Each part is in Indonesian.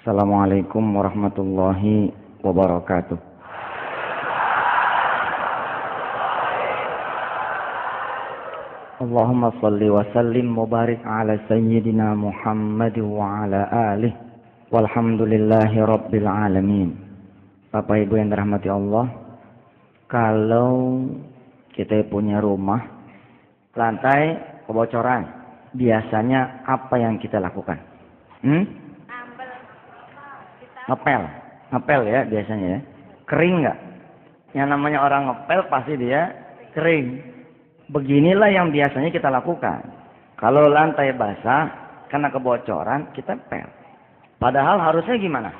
Assalamualaikum warahmatullahi wabarakatuh. Allahumma salli wa sallim wa barik ala sayyidina Muhammad wa ala alihi walhamdulillahi rabbil alamin. Bapak Ibu yang dirahmati Allah, kalau kita punya rumah lantai kebocoran, biasanya apa yang kita lakukan? Ngepel ya biasanya ya. Kering nggak? Yang namanya orang ngepel pasti dia kering. Beginilah yang biasanya kita lakukan. Kalau lantai basah karena kebocoran, kita pel. Padahal harusnya gimana?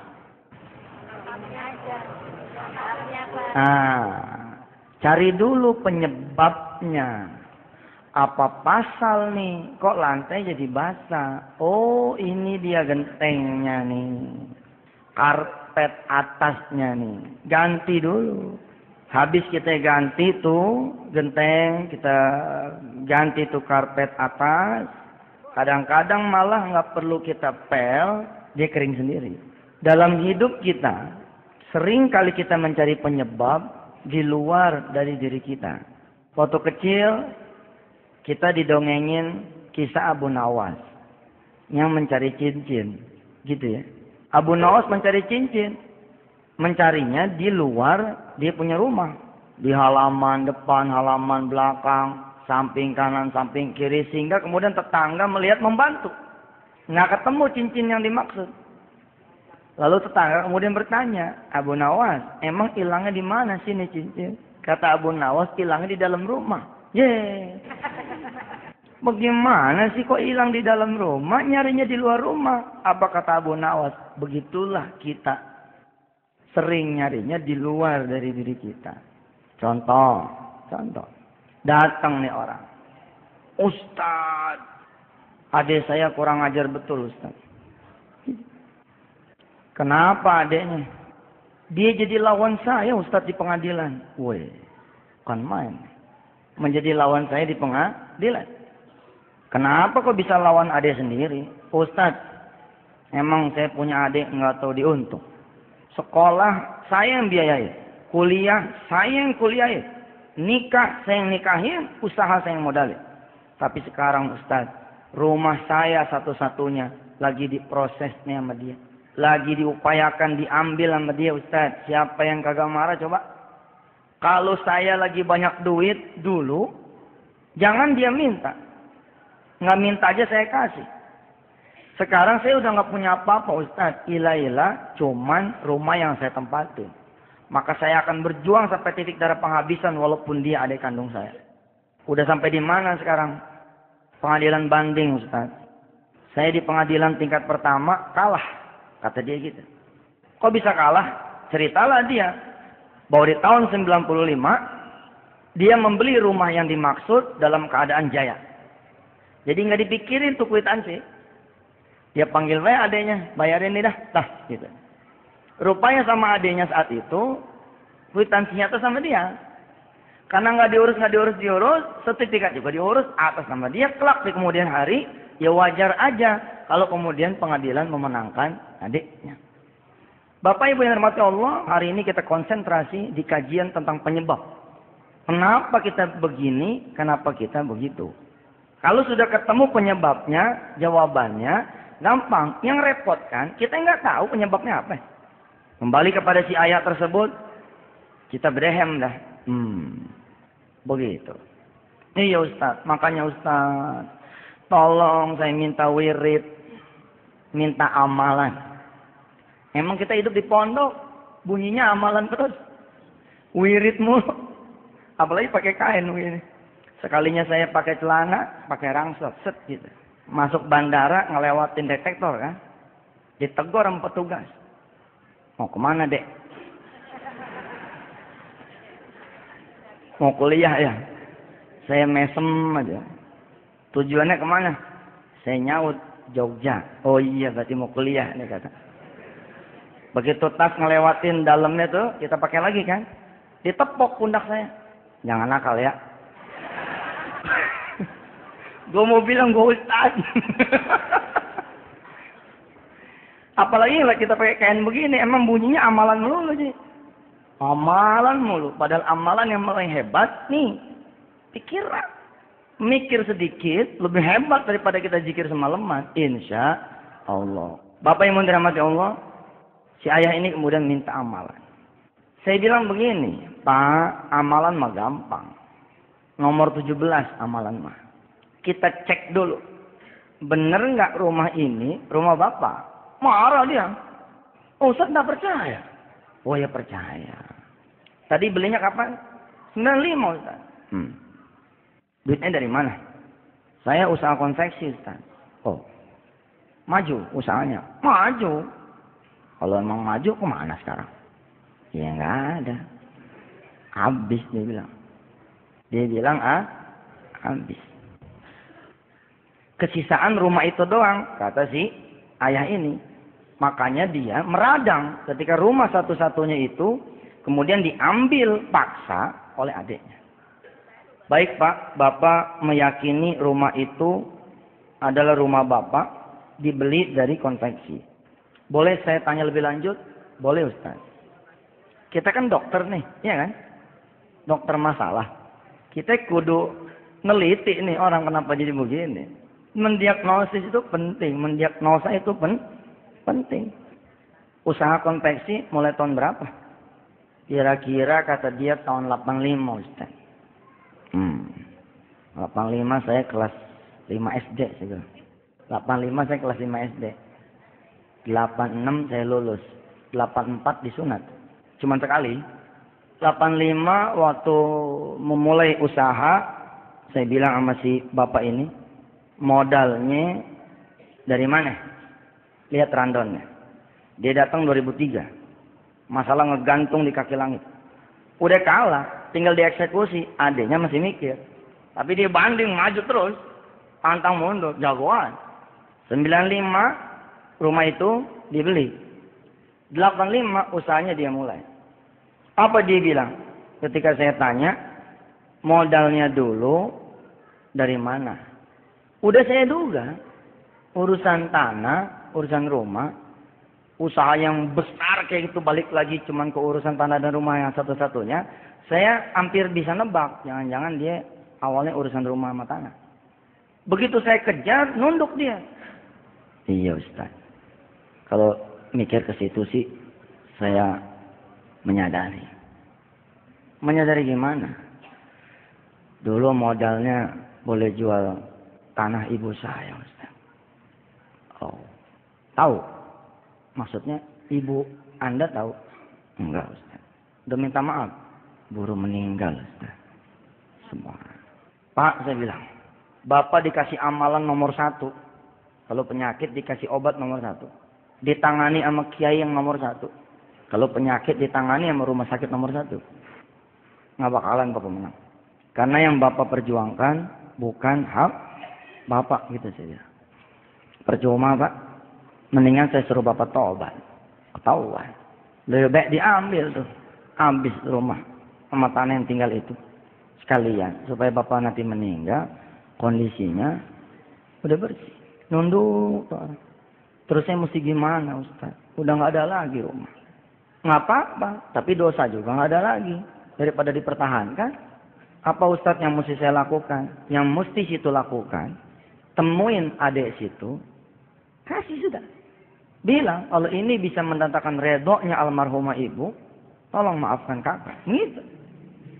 Cari dulu penyebabnya. Apa pasal nih? Kok lantai jadi basah? Oh, ini dia gentengnya nih. Karpet atasnya nih. Ganti dulu. Habis kita ganti tuh genteng, kita ganti tuh karpet atas. Kadang-kadang malah nggak perlu kita pel, dia kering sendiri. Dalam hidup kita, sering kali kita mencari penyebab di luar dari diri kita. Waktu kecil, kita didongengin kisah Abu Nawas yang mencari cincin, gitu ya. Abu Nawas mencari cincin, mencarinya di luar dia punya rumah, di halaman depan, halaman belakang, samping kanan, samping kiri, sehingga kemudian tetangga melihat membantu. Nggak ketemu cincin yang dimaksud. Lalu tetangga kemudian bertanya, Abu Nawas, emang hilangnya di mana sih ini cincin? Kata Abu Nawas, hilangnya di dalam rumah. Yeay. Bagaimana sih kok hilang di dalam rumah, nyarinya di luar rumah? Apa kata Abu Nawas? Begitulah kita. Sering nyarinya di luar dari diri kita. Contoh. Datang nih orang. Ustaz, adik saya kurang ajar betul Ustaz. Kenapa adiknya? Dia jadi lawan saya Ustaz di pengadilan. Woi, bukan main. Menjadi lawan saya di pengadilan. Kenapa kok bisa lawan adik sendiri? Ustaz, emang saya punya adik nggak tahu diuntung. Sekolah saya yang biayai, kuliah saya yang kuliahin, nikah saya yang nikahin, usaha saya yang modalin. Tapi sekarang Ustaz, rumah saya satu-satunya lagi diprosesnya sama dia. Lagi diupayakan diambil sama dia Ustaz. Siapa yang kagak marah coba? Kalau saya lagi banyak duit dulu, jangan dia minta. Nggak minta aja saya kasih. Sekarang saya udah nggak punya apa-apa Ustaz. Ilah-ilah cuman rumah yang saya tempatin. Maka saya akan berjuang sampai titik darah penghabisan walaupun dia adik kandung saya. Udah sampai di mana sekarang? Pengadilan banding Ustaz. Saya di pengadilan tingkat pertama kalah. Kata dia gitu. Kok bisa kalah? Ceritalah dia. Bahwa di tahun 95 dia membeli rumah yang dimaksud dalam keadaan jaya. Jadi nggak dipikirin tuh kwitansi. Dia panggil saya adenya, bayarin nih dah, gitu. Rupanya sama adenya saat itu, kwitansinya atas sama dia. Karena nggak diurus, sertifikat juga diurus atas nama dia. Kelak di kemudian hari, ya wajar aja kalau kemudian pengadilan memenangkan adiknya. Bapak Ibu yang dirahmati Allah, hari ini kita konsentrasi di kajian tentang penyebab. Kenapa kita begini, kenapa kita begitu. Kalau sudah ketemu penyebabnya, jawabannya gampang. Yang repot kan, kita nggak tahu penyebabnya apa. Kembali kepada si ayat tersebut, kita berehem dah. Begitu. Iya Ustaz, makanya Ustaz, tolong saya minta wirid, minta amalan. Emang kita hidup di pondok, bunyinya amalan terus. Wirid mulu. Apalagi pakai kain wirid. Sekalinya saya pakai celana, pakai rangsel, set gitu. Masuk bandara, ngelewatin detektor kan. Ditegur sama petugas. Mau kemana dek? Mau kuliah ya? Saya mesem aja. Tujuannya kemana? Saya nyaut, Jogja. Oh iya, berarti mau kuliah nih kata. Begitu tas ngelewatin dalamnya tuh, kita pakai lagi kan. Ditepok pundak saya. Jangan nakal ya. Gue mau bilang gue ustaz. Apalagi lah kita pakai kain begini, emang bunyinya amalan melulu sih. Amalan mulu. Padahal amalan yang paling hebat nih, pikiran. Mikir sedikit, lebih hebat daripada kita zikir semalaman. Insya Allah. Bapak yang dirahmati Allah, si ayah ini kemudian minta amalan. Saya bilang begini, Pak, amalan mah gampang. Nomor 17 amalan mah. Kita cek dulu. Bener nggak rumah ini, rumah Bapak? Marah dia. Ustaz nggak percaya. Oh ya percaya. Tadi belinya kapan? 95 Ustaz. Duitnya dari mana? Saya usaha konveksi Ustaz. Oh. Maju usahanya. Maju. Kalau emang maju kemana sekarang? Ya nggak ada. Habis dia bilang. Dia bilang habis. Kesisaan rumah itu doang, kata si ayah ini. Makanya dia meradang ketika rumah satu-satunya itu kemudian diambil paksa oleh adiknya. Baik Pak, Bapak meyakini rumah itu adalah rumah Bapak dibeli dari konveksi. Boleh saya tanya lebih lanjut? Boleh Ustaz. Kita kan dokter nih, ya kan? Dokter masalah. Kita kudu neliti nih orang kenapa jadi begini. Mendiagnosis itu penting, mendiagnosa itu penting. Usaha konveksi mulai tahun berapa? Kira-kira kata dia tahun 85 Ustaz. 85 saya kelas 5 SD juga. 85 saya kelas 5 SD. 86 saya lulus. 84 disunat. Cuman sekali. 85 waktu memulai usaha, saya bilang sama si bapak ini, modalnya dari mana? Lihat randonnya. Dia datang 2003. Masalah ngegantung di kaki langit. Udah kalah, tinggal dieksekusi. Adiknya masih mikir. Tapi dia banding, maju terus. Pantang mundur, jagoan. 95 rumah itu dibeli. 85 usahanya dia mulai. Apa dia bilang? Ketika saya tanya, modalnya dulu dari mana? Udah saya duga. Urusan tanah, urusan rumah, usaha yang besar kayak gitu balik lagi cuman ke urusan tanah dan rumah yang satu-satunya, saya hampir bisa nebak. Jangan-jangan dia awalnya urusan rumah sama tanah. Begitu saya kejar, nunduk dia. Iya Ustaz. Kalau mikir ke situ sih, saya menyadari. Menyadari gimana? Dulu modalnya boleh jual tanah ibu saya, Ustaz. Oh, tahu? Maksudnya ibu Anda tahu? Enggak, Ustaz. Udah minta maaf. Buru meninggal, Ustaz. Semua. Pak, saya bilang, Bapak dikasih amalan nomor 1. Kalau penyakit dikasih obat nomor 1. Ditangani sama kiai yang nomor 1. Kalau penyakit ditangani sama rumah sakit nomor 1. Nggak bakalan Bapak menang. Karena yang Bapak perjuangkan bukan hak Bapak, gitu saja. Percuma Pak. Mendingan saya suruh Bapak tobat. Ketahuan. Lebih baik diambil tuh. Habis rumah sama tanah yang tinggal itu. Sekalian. Supaya Bapak nanti meninggal. Kondisinya udah bersih. Nunduk tuh orang. Terus saya mesti gimana Ustaz? Udah nggak ada lagi rumah. Nggak apa-apa. Tapi dosa juga nggak ada lagi. Daripada dipertahankan. Apa Ustaz yang mesti saya lakukan? Yang mesti situ lakukan. Temuin adik situ. Kasih sudah. Bilang kalau ini bisa mendatangkan redoknya almarhumah ibu. Tolong maafkan kakak. Gitu.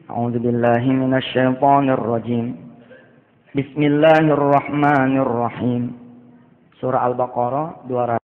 A'udzubillahi minasyaitonirrajim. Bismillahirrahmanirrahim. Surah Al-Baqarah 200.